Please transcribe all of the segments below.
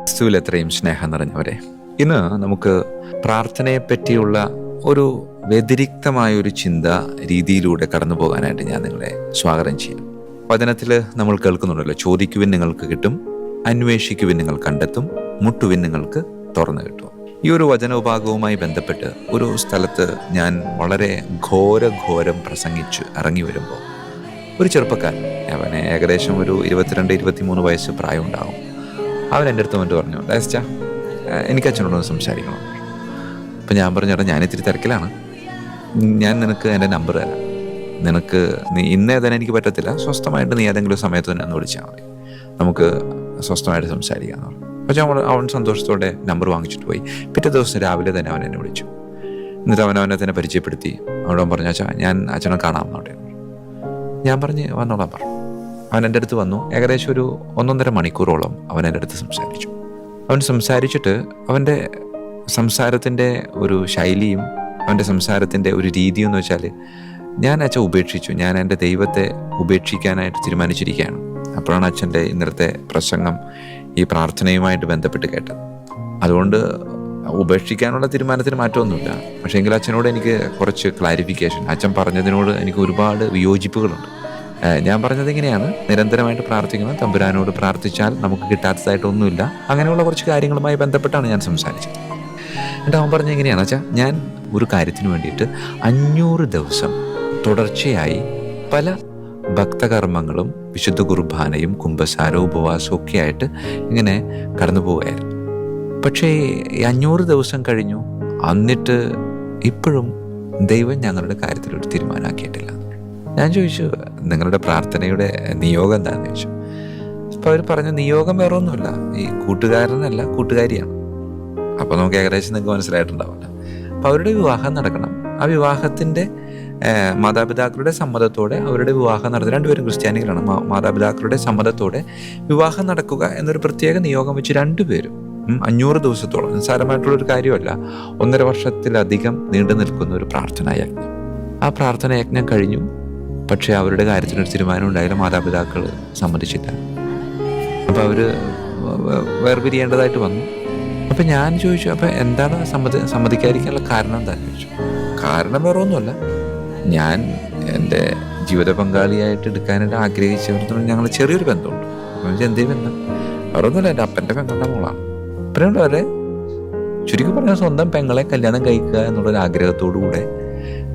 ക്രിസ്തുവിൽ എത്രയും സ്നേഹം നിറഞ്ഞവരെ, ഇന്ന് നമുക്ക് പ്രാർത്ഥനയെ പറ്റിയുള്ള ഒരു വ്യതിരിക്തമായൊരു ചിന്ത രീതിയിലൂടെ കടന്നു പോകാനായിട്ട് ഞാൻ നിങ്ങളെ സ്വാഗതം ചെയ്യാം. വചനത്തിൽ നമ്മൾ കേൾക്കുന്നുണ്ടല്ലോ, ചോദിക്കുവിൻ നിങ്ങൾക്ക് കിട്ടും, അന്വേഷിക്കുവിൻ നിങ്ങൾ കണ്ടെത്തും, മുട്ടുവിൻ നിങ്ങൾക്ക് തുറന്നു കിട്ടും. ഈ ഒരു വചനോഭാഗവുമായി ബന്ധപ്പെട്ട് ഒരു സ്ഥലത്ത് ഞാൻ വളരെ ഘോരം പ്രസംഗിച്ച് ഇറങ്ങി വരുമ്പോൾ ഒരു ചെറുപ്പക്കാരൻ, അവന് ഏകദേശം ഒരു 22-23 വയസ്സ് പ്രായം ഉണ്ടാകും. അവൻ എൻ്റെ അടുത്ത് വന്നിട്ട് പറഞ്ഞു, ഡാസ്റ്റാ എനിക്ക് അച്ഛനോടൊന്ന് സംസാരിക്കണം. അപ്പം ഞാൻ പറഞ്ഞു, ചേട്ടാ ഞാൻ ഇത്തിരി തിരക്കിലാണ്, ഞാൻ നിനക്ക് എൻ്റെ നമ്പർ തരാം, നിനക്ക് ഇന്നേ തന്നെ എനിക്ക് പറ്റത്തില്ല, സ്വസ്ഥമായിട്ട് നീ ഏതെങ്കിലും സമയത്ത് തന്നെ ഒന്ന് വിളിച്ചാൽ മതി, നമുക്ക് സ്വസ്ഥമായിട്ട് സംസാരിക്കാമെന്ന് പറഞ്ഞു. പക്ഷേ അവൻ സന്തോഷത്തോടെ നമ്പർ വാങ്ങിച്ചിട്ട് പോയി. പിറ്റേ ദിവസം രാവിലെ തന്നെ അവൻ എന്നെ വിളിച്ചു. എന്നിട്ട് അവനെ തന്നെ പരിചയപ്പെടുത്തി. അവിടെ പറഞ്ഞു, അച്ഛാ ഞാൻ അച്ഛനെ കാണാമെന്നോട്ടെ. ഞാൻ പറഞ്ഞ് വന്നോളാം പറഞ്ഞു. അവൻ എൻ്റെ അടുത്ത് വന്നു. ഏകദേശം ഒരു 1.5 മണിക്കൂറോളം അവൻ എൻ്റെ അടുത്ത് സംസാരിച്ചു. അവൻ സംസാരിച്ചിട്ട് അവൻ്റെ സംസാരത്തിൻ്റെ ഒരു ശൈലിയും അവൻ്റെ സംസാരത്തിൻ്റെ ഒരു രീതിയും എന്ന് വെച്ചാൽ, ഞാൻ അച്ഛൻ ഉപേക്ഷിച്ചു, ഞാൻ എൻ്റെ ദൈവത്തെ ഉപേക്ഷിക്കാനായിട്ട് തീരുമാനിച്ചിരിക്കുകയാണ്. അപ്പോഴാണ് അച്ഛൻ്റെ ഇന്നലത്തെ പ്രസംഗം ഈ പ്രാർത്ഥനയുമായിട്ട് ബന്ധപ്പെട്ട് കേട്ടത്. അതുകൊണ്ട് ഉപേക്ഷിക്കാനുള്ള തീരുമാനത്തിന് മാറ്റമൊന്നുമില്ല. പക്ഷേ എങ്കിൽ അച്ഛനോട് എനിക്ക് കുറച്ച് ക്ലാരിഫിക്കേഷൻ, അച്ഛൻ പറഞ്ഞതിനോട് എനിക്ക് ഒരുപാട് വിയോജിപ്പുകളുണ്ട്. ഞാൻ പറഞ്ഞത് ഇങ്ങനെയാണ്, നിരന്തരമായിട്ട് പ്രാർത്ഥിക്കണം, തമ്പുരാനോട് പ്രാർത്ഥിച്ചാൽ നമുക്ക് കിട്ടാത്തതായിട്ടൊന്നുമില്ല, അങ്ങനെയുള്ള കുറച്ച് കാര്യങ്ങളുമായി ബന്ധപ്പെട്ടാണ് ഞാൻ സംസാരിച്ചത്. എന്നിട്ട് അവൻ പറഞ്ഞ എങ്ങനെയാണ് വെച്ചാൽ, ഞാൻ ഒരു കാര്യത്തിന് വേണ്ടിയിട്ട് 500 ദിവസം തുടർച്ചയായി പല ഭക്തകർമ്മങ്ങളും വിശുദ്ധ കുർബാനയും കുമ്പസാരവും ഉപവാസവും ഒക്കെ ആയിട്ട് ഇങ്ങനെ കടന്നു പോവുകയായിരുന്നു. പക്ഷേ ഈ 500 ദിവസം കഴിഞ്ഞു, എന്നിട്ട് ഇപ്പോഴും ദൈവം ഞങ്ങളുടെ കാര്യത്തിലൊരു തീരുമാനമാക്കിയിട്ടില്ല. ഞാൻ ചോദിച്ചു, നിങ്ങളുടെ പ്രാർത്ഥനയുടെ നിയോഗം എന്താണെന്ന് ചോദിച്ചു. അപ്പോൾ അവർ പറഞ്ഞ നിയോഗം വേറെ ഒന്നുമില്ല, ഈ കൂട്ടുകാരനല്ല കൂട്ടുകാരിയാണ്. അപ്പോൾ നമുക്ക് ഏകദേശം നിങ്ങൾക്ക് മനസ്സിലായിട്ടുണ്ടാവില്ല. അപ്പോൾ അവരുടെ വിവാഹം നടക്കണം. ആ വിവാഹത്തിൻ്റെ മാതാപിതാക്കളുടെ സമ്മതത്തോടെ അവരുടെ വിവാഹം നടത്തുക. രണ്ടുപേരും ക്രിസ്ത്യാനികളാണ്. മാതാപിതാക്കളുടെ സമ്മതത്തോടെ വിവാഹം നടക്കുക എന്നൊരു പ്രത്യേക നിയോഗം വെച്ച് രണ്ടുപേരും 500 ദിവസത്തോളം, നിസ്സാരമായിട്ടുള്ളൊരു കാര്യമല്ല, 1.5 വർഷത്തിലധികം നീണ്ടു നിൽക്കുന്ന ഒരു പ്രാർത്ഥനായജ്ഞം. ആ പ്രാർത്ഥനായജ്ഞം കഴിഞ്ഞു. പക്ഷേ അവരുടെ കാര്യത്തിനൊരു തീരുമാനം ഉണ്ടായാലും മാതാപിതാക്കൾ സമ്മതിച്ചില്ല. അപ്പോൾ അവർ വേർപിരിയേണ്ടതായിട്ട് വന്നു. അപ്പം ഞാൻ ചോദിച്ചു, അപ്പം എന്താണ് സമ്മതിക്കാതിരിക്കാനുള്ള കാരണം എന്താണെന്ന് ചോദിച്ചു. കാരണം വേറെ ഒന്നുമല്ല, ഞാൻ എൻ്റെ ജീവിത പങ്കാളിയായിട്ട് എടുക്കാനായിട്ട് ആഗ്രഹിച്ചവർക്ക് ഞങ്ങൾ ചെറിയൊരു ബന്ധമുണ്ട്. അപ്പം എന്തേ ബന്ധം? വേറെ ഒന്നുമില്ല, എൻ്റെ അപ്പൻ്റെ പെങ്ങളുടെ മോളാണ്. ഇപ്പോഴുള്ളവരെ ചുരുക്കി പറഞ്ഞാൽ സ്വന്തം പെങ്ങളെ കല്യാണം കഴിക്കുക എന്നുള്ളൊരു ആഗ്രഹത്തോടു കൂടെ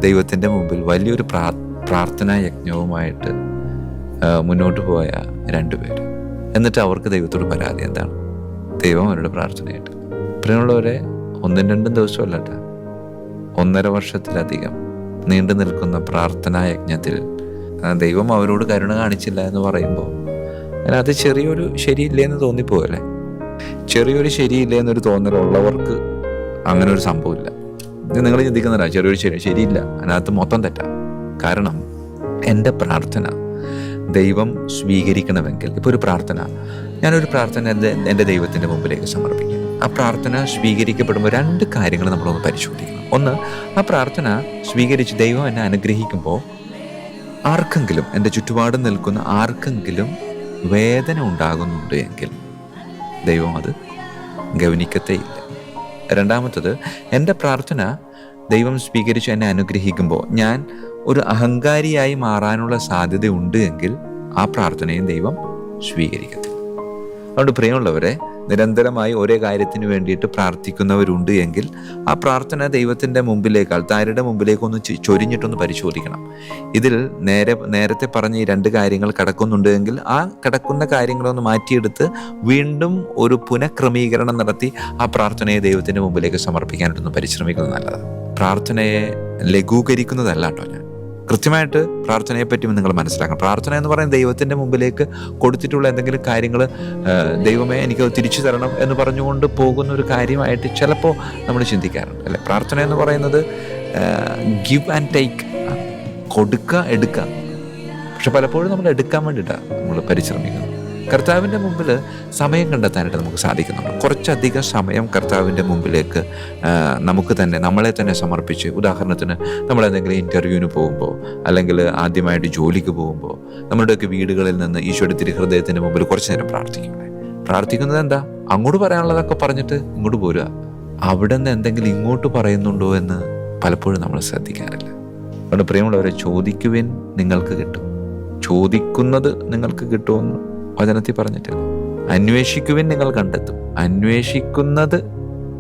ദൈവത്തിൻ്റെ മുമ്പിൽ വലിയൊരു പ്രാർത്ഥനാ യജ്ഞവുമായിട്ട് മുന്നോട്ട് പോയ 2 പേര്. എന്നിട്ട് അവർക്ക് ദൈവത്തോട് പരാതി എന്താണ്? ദൈവം അവരുടെ പ്രാർത്ഥനയായിട്ട്. ഇപ്പോഴുള്ളവരെ 1-2 ദിവസമല്ല, 1.5 വർഷത്തിലധികം നീണ്ടു നിൽക്കുന്ന പ്രാർത്ഥനാ യജ്ഞത്തിൽ ദൈവം അവരോട് കരുണ കാണിച്ചില്ല എന്ന് പറയുമ്പോൾ അതിനകത്ത് ചെറിയൊരു ശരിയില്ലേന്ന് തോന്നിപ്പോയല്ലേ. ചെറിയൊരു ശരിയില്ലേന്നൊരു തോന്നലുള്ളവർക്ക് അങ്ങനെ ഒരു സംഭവമില്ല. നിങ്ങൾ ചിന്തിക്കുന്നില്ല, ചെറിയൊരു ശരിയില്ല, അതിനകത്ത് മൊത്തം തെറ്റാം. കാരണം എൻ്റെ പ്രാർത്ഥന ദൈവം സ്വീകരിക്കണമെങ്കിൽ, ഇപ്പോൾ ഒരു പ്രാർത്ഥന, ഞാനൊരു പ്രാർത്ഥന എൻ്റെ ദൈവത്തിൻ്റെ മുമ്പിലേക്ക് സമർപ്പിക്കും. ആ പ്രാർത്ഥന സ്വീകരിക്കപ്പെടുമ്പോൾ 2 കാര്യങ്ങൾ നമ്മളൊന്ന് പരിശോധിക്കണം. ഒന്ന്, ആ പ്രാർത്ഥന സ്വീകരിച്ച് ദൈവം എന്നെ അനുഗ്രഹിക്കുമ്പോൾ ആർക്കെങ്കിലും, എൻ്റെ ചുറ്റുപാടും നിൽക്കുന്ന ആർക്കെങ്കിലും വേദന ഉണ്ടാകുന്നുണ്ട് എങ്കിൽ ദൈവം അത് ഗൗനിക്കത്തേയില്ല. രണ്ടാമത്തത്, എൻ്റെ പ്രാർത്ഥന ദൈവം സ്വീകരിച്ച് എന്നെ അനുഗ്രഹിക്കുമ്പോൾ ഞാൻ ഒരു അഹങ്കാരിയായി മാറാനുള്ള സാധ്യതയുണ്ട് എങ്കിൽ ആ പ്രാർത്ഥനയും ദൈവം സ്വീകരിക്കത്തില്ല. അതുകൊണ്ട് പ്രിയമുള്ളവരെ, നിരന്തരമായി ഒരേ കാര്യത്തിന് വേണ്ടിയിട്ട് പ്രാർത്ഥിക്കുന്നവരുണ്ട് എങ്കിൽ ആ പ്രാർത്ഥന ദൈവത്തിൻ്റെ മുമ്പിലേക്ക്, ആൾത്താരുടെ മുമ്പിലേക്കൊന്ന് ചൊരിഞ്ഞിട്ടൊന്ന് പരിശോധിക്കണം. ഇതിൽ നേരത്തെ പറഞ്ഞ ഈ 2 കാര്യങ്ങൾ കിടക്കുന്നുണ്ട് എങ്കിൽ ആ കിടക്കുന്ന കാര്യങ്ങളൊന്ന് മാറ്റിയെടുത്ത് വീണ്ടും ഒരു പുനഃക്രമീകരണം നടത്തി ആ പ്രാർത്ഥനയെ ദൈവത്തിൻ്റെ മുമ്പിലേക്ക് സമർപ്പിക്കാനായിട്ടൊന്ന് പരിശ്രമിക്കുന്നത് നല്ലതാണ്. പ്രാർത്ഥനയെ ലഘൂകരിക്കുന്നതല്ല കേട്ടോ ഞാൻ. കൃത്യമായിട്ട് പ്രാർത്ഥനയെപ്പറ്റി നിങ്ങൾ മനസ്സിലാക്കണം. പ്രാർത്ഥന എന്ന് പറയുന്നത് ദൈവത്തിൻ്റെ മുമ്പിലേക്ക് കൊടുത്തിട്ടുള്ള എന്തെങ്കിലും കാര്യങ്ങൾ ദൈവമേ എനിക്ക് തിരിച്ചു തരണം എന്ന് പറഞ്ഞുകൊണ്ട് പോകുന്ന ഒരു കാര്യമായിട്ട് ചിലപ്പോൾ നമ്മൾ ചിന്തിക്കാറുണ്ട്, അല്ലേ? പ്രാർത്ഥന എന്ന് പറയുന്നത് ഗിവ് ആൻഡ് ടേക്ക്, കൊടുക്കുക എടുക്കുക. പക്ഷെ പലപ്പോഴും നമ്മൾ എടുക്കാൻ വേണ്ടിയിട്ടാണ് നമ്മൾ പരിശ്രമിക്കുന്നത്. കർത്താവിൻ്റെ മുമ്പിൽ സമയം കണ്ടെത്താനായിട്ട് നമുക്ക് സാധിക്കുന്നുണ്ട്. കുറച്ചധികം സമയം കർത്താവിൻ്റെ മുമ്പിലേക്ക് നമുക്ക് തന്നെ നമ്മളെ തന്നെ സമർപ്പിച്ച്, ഉദാഹരണത്തിന് നമ്മളെന്തെങ്കിലും ഇൻ്റർവ്യൂവിന് പോകുമ്പോൾ, അല്ലെങ്കിൽ ആദ്യമായിട്ട് ജോലിക്ക് പോകുമ്പോൾ, നമ്മുടെയൊക്കെ വീടുകളിൽ നിന്ന് ഈശോയുടെ തിരുഹൃദയത്തിൻ്റെ മുമ്പിൽ കുറച്ച് നേരം പ്രാർത്ഥിക്കുന്നത് എന്താ? അങ്ങോട്ട് പറയാനുള്ളതൊക്കെ പറഞ്ഞിട്ട് ഇങ്ങോട്ട് പോരുക. അവിടെ നിന്ന് എന്തെങ്കിലും ഇങ്ങോട്ട് പറയുന്നുണ്ടോ എന്ന് പലപ്പോഴും നമ്മൾ ശ്രദ്ധിക്കാറില്ല. അതുകൊണ്ട് പ്രിയമുള്ളവരെ, ചോദിക്കുവിൻ നിങ്ങൾക്ക് കിട്ടും, ചോദിക്കുന്നത് നിങ്ങൾക്ക് കിട്ടുമെന്ന് വചനത്തിൽ പറഞ്ഞിട്ടില്ല. അന്വേഷിക്കുവിൻ നിങ്ങൾ കണ്ടെത്തും, അന്വേഷിക്കുന്നത്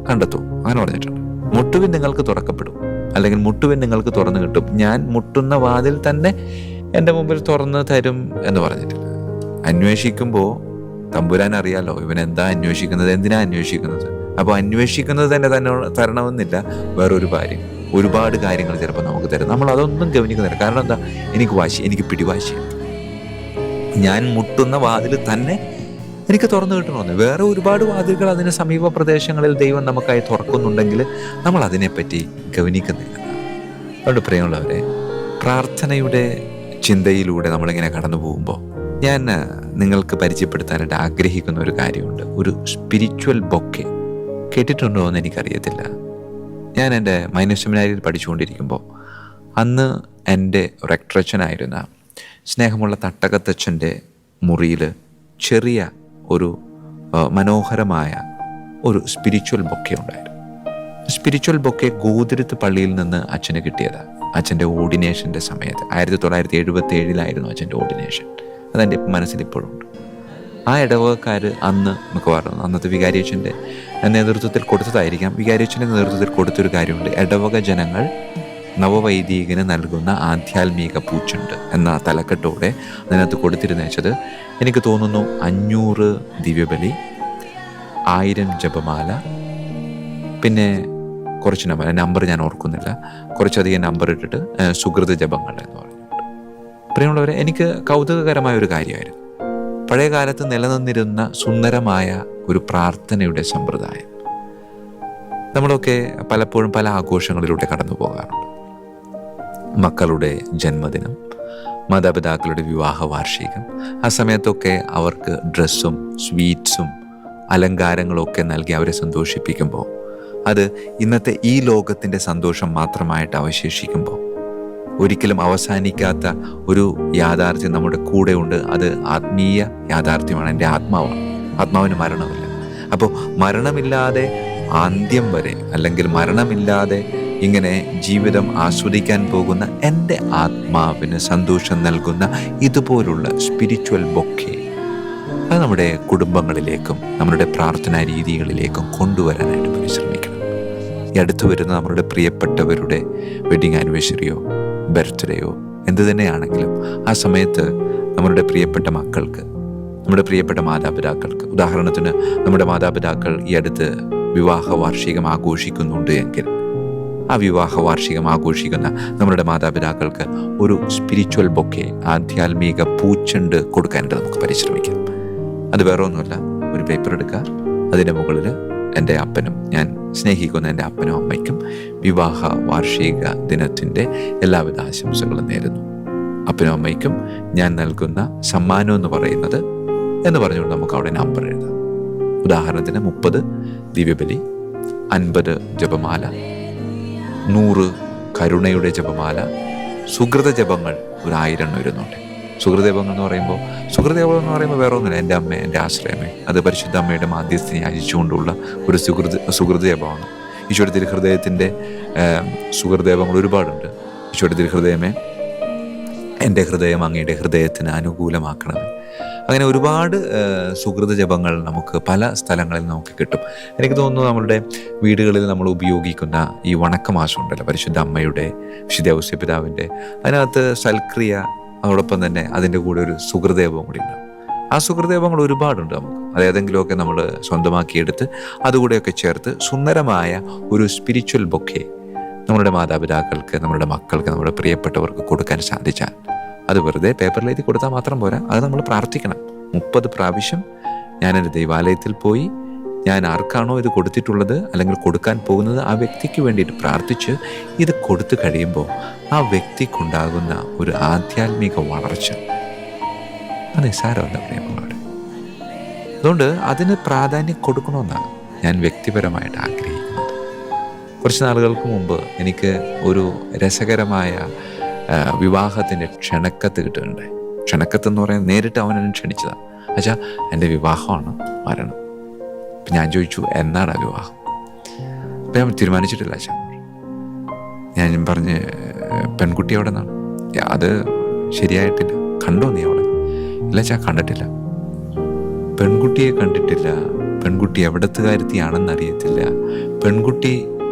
കണ്ടെത്തും, അങ്ങനെ പറഞ്ഞിട്ടുണ്ട്. മുട്ടുവിൻ നിങ്ങൾക്ക് തുറക്കപ്പെടും, അല്ലെങ്കിൽ മുട്ടുവിൻ നിങ്ങൾക്ക് തുറന്നു കിട്ടും, ഞാൻ മുട്ടുന്ന വാതിൽ തന്നെ എൻ്റെ മുമ്പിൽ തുറന്ന് തരും എന്ന് പറഞ്ഞിട്ടില്ല. അന്വേഷിക്കുമ്പോൾ തമ്പുരാൻ അറിയാലോ ഇവൻ എന്താ അന്വേഷിക്കുന്നത്, എന്തിനാ അന്വേഷിക്കുന്നത്. അപ്പോൾ അന്വേഷിക്കുന്നത് തന്നെ തരണമെന്നില്ല. വേറൊരു കാര്യം, ഒരുപാട് കാര്യങ്ങൾ ചിലപ്പോൾ നമുക്ക് തരും. നമ്മൾ അതൊന്നും ഗവനിക്കുന്നില്ല. കാരണം എന്താ? എനിക്ക് പിടിവാശിയാണ്. ഞാൻ മുട്ടുന്ന വാതിൽ തന്നെ എനിക്ക് തുറന്നു കിട്ടണമെന്ന്. വേറെ ഒരുപാട് വാതിലുകൾ അതിന് സമീപ പ്രദേശങ്ങളിൽ ദൈവം നമുക്കായി തുറക്കുന്നുണ്ടെങ്കിൽ നമ്മൾ അതിനെപ്പറ്റി ഗവനിക്കുന്നില്ല. അതുകൊണ്ട് പ്രിയമുള്ളവരെ, പ്രാർത്ഥനയുടെ ചിന്തയിലൂടെ നമ്മളിങ്ങനെ കടന്നു പോകുമ്പോൾ ഞാൻ നിങ്ങൾക്ക് പരിചയപ്പെടുത്താനായിട്ട് ആഗ്രഹിക്കുന്ന ഒരു കാര്യമുണ്ട്. ഒരു സ്പിരിച്വൽ ബൊക്കെ. കേട്ടിട്ടുണ്ടോ എന്ന് എനിക്കറിയത്തില്ല. ഞാൻ എൻ്റെ മൈനർ സെമിനാരിയിൽ പഠിച്ചുകൊണ്ടിരിക്കുമ്പോൾ അന്ന് എൻ്റെ റെക്ടറച്ചനായിരുന്ന സ്നേഹമുള്ള തട്ടകത്തച്ഛൻ്റെ മുറിയിൽ ചെറിയ ഒരു മനോഹരമായ ഒരു സ്പിരിച്വൽ ബൊക്കെ ഉണ്ടായിരുന്നു. സ്പിരിച്വൽ ബൊക്കെ ഗോതിരത്ത് പള്ളിയിൽ നിന്ന് അച്ഛന് കിട്ടിയതാണ്. അച്ഛൻ്റെ ഓർഡിനേഷൻ്റെ സമയത്ത് 1977 അച്ഛൻ്റെ ഓർഡിനേഷൻ. അതെൻ്റെ മനസ്സിൽ ഇപ്പോഴുണ്ട്. ആ ഇടവകക്കാർ അന്ന് മിക്കവാറും അന്നത്തെ വികാരിയച്ഛൻ്റെ നേതൃത്വത്തിൽ കൊടുത്തതായിരിക്കാം. വികാരിയച്ഛൻ്റെ നേതൃത്വത്തിൽ കൊടുത്തൊരു കാര്യമുണ്ട്. ഇടവക ജനങ്ങൾ നവവൈദികന് നൽകുന്ന ആധ്യാത്മിക പൂച്ചെണ്ട് എന്ന തലക്കെട്ടോടെ അതിനകത്ത് കൊടുത്തിരുന്നേച്ചത് എനിക്ക് തോന്നുന്നു 500 ദിവ്യബലി, 1000 ജപമാല, പിന്നെ കുറച്ച് നമ്പർ ഞാൻ ഓർക്കുന്നില്ല, കുറച്ചധികം നമ്പർ ഇട്ടിട്ട് സുഹൃത ജപങ്ങൾ എന്ന് പറഞ്ഞിട്ടുണ്ട്. പ്രിയമുള്ളവരെ, എനിക്ക് കൗതുകകരമായ ഒരു കാര്യമായിരുന്നു. പഴയ കാലത്ത് നിലനിന്നിരുന്ന സുന്ദരമായ ഒരു പ്രാർത്ഥനയുടെ സമ്പ്രദായം. നമ്മളൊക്കെ പലപ്പോഴും പല ആഘോഷങ്ങളിലൂടെ കടന്നു പോകാറുണ്ട്. മക്കളുടെ ജന്മദിനം, മാതാപിതാക്കളുടെ വിവാഹ വാർഷികം, ആ സമയത്തൊക്കെ അവർക്ക് ഡ്രസ്സും സ്വീറ്റ്സും അലങ്കാരങ്ങളൊക്കെ നൽകി അവരെ സന്തോഷിപ്പിക്കുമ്പോൾ അത് ഇന്നത്തെ ഈ ലോകത്തിൻ്റെ സന്തോഷം മാത്രമായിട്ട് അവശേഷിക്കുമ്പോൾ ഒരിക്കലും അവസാനിക്കാത്ത ഒരു യാഥാർത്ഥ്യം നമ്മുടെ കൂടെ ഉണ്ട്. അത് ആത്മീയ യാഥാർത്ഥ്യമാണ്. എൻ്റെ ആത്മാവാണ്. ആത്മാവിന് മരണമില്ല. അപ്പോൾ മരണമില്ലാതെ അന്ത്യം വരെ, അല്ലെങ്കിൽ മരണമില്ലാതെ ഇങ്ങനെ ജീവിതം ആസ്വദിക്കാൻ പോകുന്ന എൻ്റെ ആത്മാവിന് സന്തോഷം നൽകുന്ന ഇതുപോലുള്ള സ്പിരിച്വൽ ബൊക്കെ അത് നമ്മുടെ കുടുംബങ്ങളിലേക്കും നമ്മുടെ പ്രാർത്ഥനാ രീതികളിലേക്കും കൊണ്ടുവരാനായിട്ട് പരിശ്രമിക്കണം. ഈ അടുത്ത് വരുന്ന നമ്മളുടെ പ്രിയപ്പെട്ടവരുടെ വെഡിങ് ആനിവേഴ്സറിയോ ബർത്ത്ഡേയോ എന്ത് തന്നെയാണെങ്കിലും ആ സമയത്ത് നമ്മളുടെ പ്രിയപ്പെട്ട മക്കൾക്ക്, നമ്മുടെ പ്രിയപ്പെട്ട മാതാപിതാക്കൾക്ക്, ഉദാഹരണത്തിന് നമ്മുടെ മാതാപിതാക്കൾ ഈ അടുത്ത് വിവാഹ വാർഷികം ആഘോഷിക്കുന്നുണ്ട് എങ്കിൽ ആ വിവാഹ വാർഷികം ആഘോഷിക്കുന്ന നമ്മുടെ മാതാപിതാക്കൾക്ക് ഒരു സ്പിരിച്വൽ ബൊക്കെ, ആധ്യാത്മിക പൂച്ചെണ്ട് കൊടുക്കാനായിട്ട് നമുക്ക് പരിശ്രമിക്കാം. അത് വേറെ ഒന്നുമല്ല, ഒരു പേപ്പർ എടുക്കുക, അതിൻ്റെ മുകളിൽ എൻ്റെ അപ്പനും, ഞാൻ സ്നേഹിക്കുന്ന എൻ്റെ അപ്പനും അമ്മയ്ക്കും വിവാഹ വാർഷിക ദിനത്തിൻ്റെ എല്ലാവിധ ആശംസകളും നേരുന്നു. അപ്പനും അമ്മയ്ക്കും ഞാൻ നൽകുന്ന സമ്മാനം എന്ന് പറയുന്നത് എന്ന് പറഞ്ഞുകൊണ്ട് നമുക്ക് അവിടെ നമ്പർ എഴുതാം. ഉദാഹരണത്തിന് 30 ദിവ്യബലി, 50 ജപമാല, 100 കരുണയുടെ ജപമാല, സുഹൃത ജപങ്ങൾ ഒരു 1000 വരുന്നുണ്ട്. സുഹൃദജപങ്ങൾ എന്ന് പറയുമ്പോൾ വേറെ ഒന്നുമില്ല, എൻ്റെ അമ്മ, എൻ്റെ ആശ്രയമേ, അത് പരിശുദ്ധ അമ്മയുടെ മാധ്യസ്ഥനെ യാചിച്ചുകൊണ്ടുള്ള ഒരു സുഹൃദജപമാണ്. ഈശോയുടെ തിരുഹൃദയത്തിൻ്റെ സുഹൃദജപങ്ങൾ ഒരുപാടുണ്ട്. ഈശോയുടെ തിരുഹൃദയമേ, എൻ്റെ ഹൃദയം അങ്ങയുടെ ഹൃദയത്തിന് അനുകൂലമാക്കണമേ. അങ്ങനെ ഒരുപാട് സുഹൃത ജപങ്ങൾ നമുക്ക് പല സ്ഥലങ്ങളിൽ നമുക്ക് കിട്ടും. എനിക്ക് തോന്നുന്നു നമ്മളുടെ വീടുകളിൽ നമ്മൾ ഉപയോഗിക്കുന്ന ഈ വണക്കമാസം ഉണ്ടല്ലോ, പരിശുദ്ധ അമ്മയുടെ, വിശുദ്ധ ഔസേപ്പിതാവിൻ്റെ, അതിനകത്ത് സൽക്രിയ, അതോടൊപ്പം തന്നെ അതിൻ്റെ കൂടെ ഒരു സുഹൃദജപം കൂടി ഉണ്ടാവും. ആ സുഹൃദജപങ്ങൾ ഒരുപാടുണ്ട് നമുക്ക്. അതേതെങ്കിലുമൊക്കെ നമ്മൾ സ്വന്തമാക്കിയെടുത്ത് അതുകൂടെയൊക്കെ ചേർത്ത് സുന്ദരമായ ഒരു സ്പിരിച്വൽ ബൊക്കെ നമ്മളുടെ മാതാപിതാക്കൾക്ക്, നമ്മുടെ മക്കൾക്ക്, നമ്മുടെ പ്രിയപ്പെട്ടവർക്ക് കൊടുക്കാൻ സാധിച്ചാൽ അത് വെറുതെ പേപ്പറിൽ എഴുതി കൊടുത്താൽ മാത്രം പോരാ, അത് നമ്മൾ പ്രാർത്ഥിക്കണം. 30 പ്രാവശ്യം ഞാൻ എൻ്റെ ദൈവാലയത്തിൽ പോയി ഞാൻ ആർക്കാണോ ഇത് കൊടുത്തിട്ടുള്ളത് അല്ലെങ്കിൽ കൊടുക്കാൻ പോകുന്നത് ആ വ്യക്തിക്ക് വേണ്ടിയിട്ട് പ്രാർത്ഥിച്ച് ഇത് കൊടുത്തു കഴിയുമ്പോൾ ആ വ്യക്തിക്കുണ്ടാകുന്ന ഒരു ആധ്യാത്മിക വളർച്ച അത് നിസ്സാരമല്ല പ്രിയമുള്ളവരെ. അതുകൊണ്ട് അതിന് പ്രാധാന്യം കൊടുക്കണമെന്നാണ് ഞാൻ വ്യക്തിപരമായിട്ട് ആഗ്രഹിക്കുന്നത്. കുറച്ച് നാളുകൾക്ക് മുമ്പ് എനിക്ക് ഒരു രസകരമായ വിവാഹത്തിൻ്റെ ക്ഷണക്കത്ത് കിട്ടുന്നുണ്ടായി. ക്ഷണക്കത്ത് എന്ന് പറയുന്നത് നേരിട്ട് അവനെന്നെ ക്ഷണിച്ചതാണ്. അച്ഛാ, എൻ്റെ വിവാഹമാണ്, വരണം. അപ്പം ഞാൻ ചോദിച്ചു, എന്നാണ് വിവാഹം? അപ്പം ഞാൻ തീരുമാനിച്ചിട്ടില്ല അച്ഛാ. ഞാൻ പറഞ്ഞ്, പെൺകുട്ടി എവിടെ നിന്നാണ്? അത് ശരിയായിട്ടില്ല. കണ്ടോ നീ അവളെ? ഇല്ല അച്ഛാ, കണ്ടിട്ടില്ല. പെൺകുട്ടിയെ കണ്ടിട്ടില്ല, പെൺകുട്ടി എവിടത്തുകാരത്തിയാണെന്ന് അറിയത്തില്ല,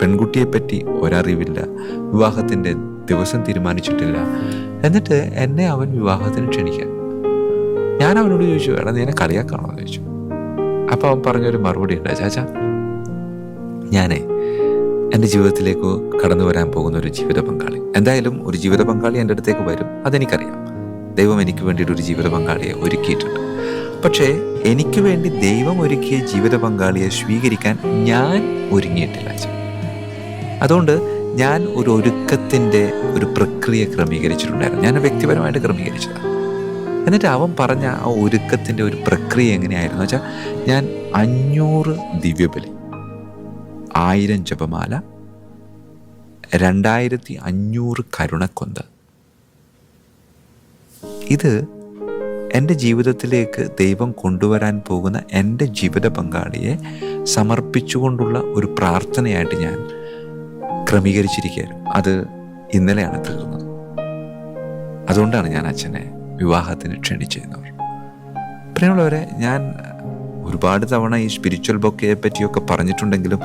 പെൺകുട്ടിയെ പറ്റി ഒരറിവില്ല, വിവാഹത്തിൻ്റെ ദിവസം തീരുമാനിച്ചിട്ടില്ല. എന്നിട്ട് എന്നെ അവൻ വിവാഹത്തിന് ക്ഷണിക്കാൻ. ഞാൻ അവനോട് ചോദിച്ചു, എടാ നീ എന്നെ കളിയാക്കാണോ എന്ന് ചോദിച്ചു. അപ്പോൾ അവൻ പറഞ്ഞൊരു മറുപടി ഉണ്ട്, ചാച്ചാ, ഞാനേ എൻ്റെ ജീവിതത്തിലേക്ക് കടന്നു വരാൻ പോകുന്ന ഒരു ജീവിത പങ്കാളി, എന്തായാലും ഒരു ജീവിത പങ്കാളി എൻ്റെ അടുത്തേക്ക് വരും, അതെനിക്കറിയാം. ദൈവം എനിക്ക് വേണ്ടിയിട്ട് ഒരു ജീവിത പങ്കാളിയെ ഒരുക്കിയിട്ടുണ്ട്. പക്ഷേ എനിക്ക് വേണ്ടി ദൈവം ഒരുക്കിയ ജീവിത പങ്കാളിയെ സ്വീകരിക്കാൻ ഞാൻ ഒരുങ്ങിയിട്ടില്ല അച്ഛൻ. അതുകൊണ്ട് ഞാൻ ഒരു ഒരുക്കത്തിൻ്റെ ഒരു പ്രക്രിയ ക്രമീകരിച്ചിട്ടുണ്ടായിരുന്നു. ഞാൻ വ്യക്തിപരമായിട്ട് ക്രമീകരിച്ചതാണ്. എന്നിട്ട് അവൻ പറഞ്ഞ ആ ഒരുക്കത്തിൻ്റെ ഒരു പ്രക്രിയ എങ്ങനെയായിരുന്നു വെച്ചാൽ, ഞാൻ 500 ദിവ്യബലി, 1000 ജപമാല, 2500 കരുണക്കൊന്ത്, ഇത് എൻ്റെ ജീവിതത്തിലേക്ക് ദൈവം കൊണ്ടുവരാൻ പോകുന്ന എൻ്റെ ജീവിത പങ്കാളിയെ സമർപ്പിച്ചുകൊണ്ടുള്ള ഒരു പ്രാർത്ഥനയായിട്ട് ഞാൻ ക്രമീകരിച്ചിരിക്കുകയായിരുന്നു. അത് ഇന്നലെയാണ് തീർന്നത്. അതുകൊണ്ടാണ് ഞാൻ അച്ഛനെ വിവാഹത്തിന് ക്ഷണിച്ചിരുന്നവർ. പ്രിയമുള്ളവരെ, ഞാൻ ഒരുപാട് തവണ ഈ സ്പിരിച്വൽ ബൊക്കയെ പറ്റിയൊക്കെ പറഞ്ഞിട്ടുണ്ടെങ്കിലും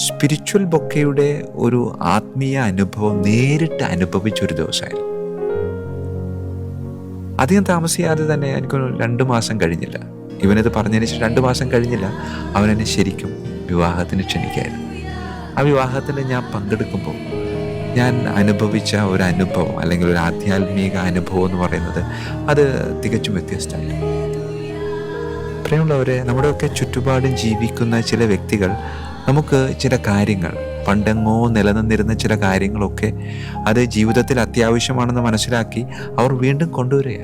സ്പിരിച്വൽ ബൊക്കയുടെ ഒരു ആത്മീയ അനുഭവം നേരിട്ട് അനുഭവിച്ചൊരു ദിവസമായിരുന്നു. അധികം താമസിയാതെ തന്നെ എനിക്കൊരു 2 മാസം കഴിഞ്ഞില്ല, ഇവനിത് പറഞ്ഞതിന് ശേഷം 2 മാസം കഴിഞ്ഞില്ല, അവനെന്നെ ശരിക്കും വിവാഹത്തിന് ക്ഷണിക്കായിരുന്നു. ആ വിവാഹത്തിൽ ഞാൻ പങ്കെടുക്കുമ്പോൾ ഞാൻ അനുഭവിച്ച ഒരു അനുഭവം, അല്ലെങ്കിൽ ഒരു ആധ്യാത്മിക അനുഭവം എന്ന് പറയുന്നത് അത് തികച്ചും വ്യത്യസ്തമായിരുന്നു. പ്രിയമുള്ളവരെ, നമ്മുടെയൊക്കെ ചുറ്റുപാടും ജീവിക്കുന്ന ചില വ്യക്തികൾ നമുക്ക് ചില കാര്യങ്ങൾ, പണ്ടെങ്ങോ നിലനിന്നിരുന്ന ചില കാര്യങ്ങളൊക്കെ അത് ജീവിതത്തിൽ അത്യാവശ്യമാണെന്ന് മനസ്സിലാക്കി അവർ വീണ്ടും കൊണ്ടുവരിക.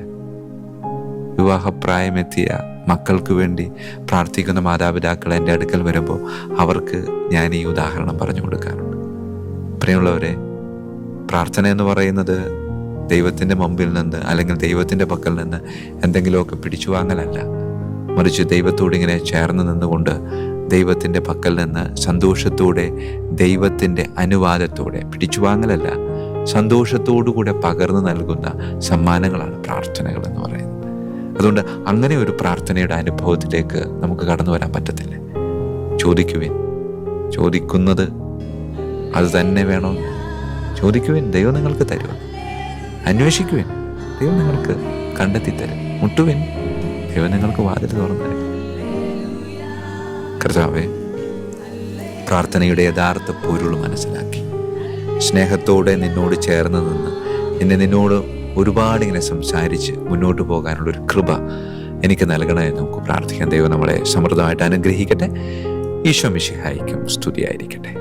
വിവാഹപ്രായമെത്തിയ മക്കൾക്ക് വേണ്ടി പ്രാർത്ഥിക്കുന്ന മാതാപിതാക്കൾ എൻ്റെ അടുക്കൽ വരുമ്പോൾ അവർക്ക് ഞാൻ ഈ ഉദാഹരണം പറഞ്ഞു കൊടുക്കാറുണ്ട്. പ്രിയമുള്ളവരെ, പ്രാർത്ഥന എന്ന് പറയുന്നത് ദൈവത്തിൻ്റെ മുമ്പിൽ നിന്ന് അല്ലെങ്കിൽ ദൈവത്തിൻ്റെ പക്കൽ നിന്ന് എന്തെങ്കിലുമൊക്കെ പിടിച്ചു വാങ്ങലല്ല, മറിച്ച് ദൈവത്തോട് ഇങ്ങനെ ചേർന്ന് നിന്നുകൊണ്ട് ദൈവത്തിൻ്റെ പക്കൽ നിന്ന് സന്തോഷത്തോടെ, ദൈവത്തിൻ്റെ അനുവാദത്തോടെ, പിടിച്ചു വാങ്ങലല്ല, സന്തോഷത്തോടുകൂടെ പകർന്നു നൽകുന്ന സമ്മാനങ്ങളാണ് പ്രാർത്ഥനകൾ എന്ന് പറയുന്നത്. അതുകൊണ്ട് അങ്ങനെ ഒരു പ്രാർത്ഥനയുടെ അനുഭവത്തിലേക്ക് നമുക്ക് കടന്നു വരാൻ പറ്റത്തില്ല. ചോദിക്കുവിൻ, ചോദിക്കുന്നത് അത് തന്നെ വേണോ? ചോദിക്കുവിൻ, ദൈവം നിങ്ങൾക്ക് തരും. അന്വേഷിക്കുവിൻ, ദൈവം നിങ്ങൾക്ക് കണ്ടെത്തി തരും. മുട്ടുവിൻ, ദൈവം നിങ്ങൾക്ക് വാതിൽ തുറന്നു തരും. കർത്താവേ, പ്രാർത്ഥനയുടെ യഥാർത്ഥ പൊരുൾ മനസ്സിലാക്കി സ്നേഹത്തോടെ നിന്നോട് ചേർന്ന് നിന്ന് നിന്നോട് ഒരുപാട് ഇങ്ങനെ സംസാരിച്ച് മുന്നോട്ട് പോകാനുള്ളൊരു കൃപ എനിക്ക് നൽകണമെന്ന് നമുക്ക് പ്രാർത്ഥിക്കാം. ദൈവം നമ്മളെ സമൃദ്ധമായിട്ട് അനുഗ്രഹിക്കട്ടെ. ഈശോ മിശിഹായ്ക്കും സ്തുതിയായിരിക്കട്ടെ.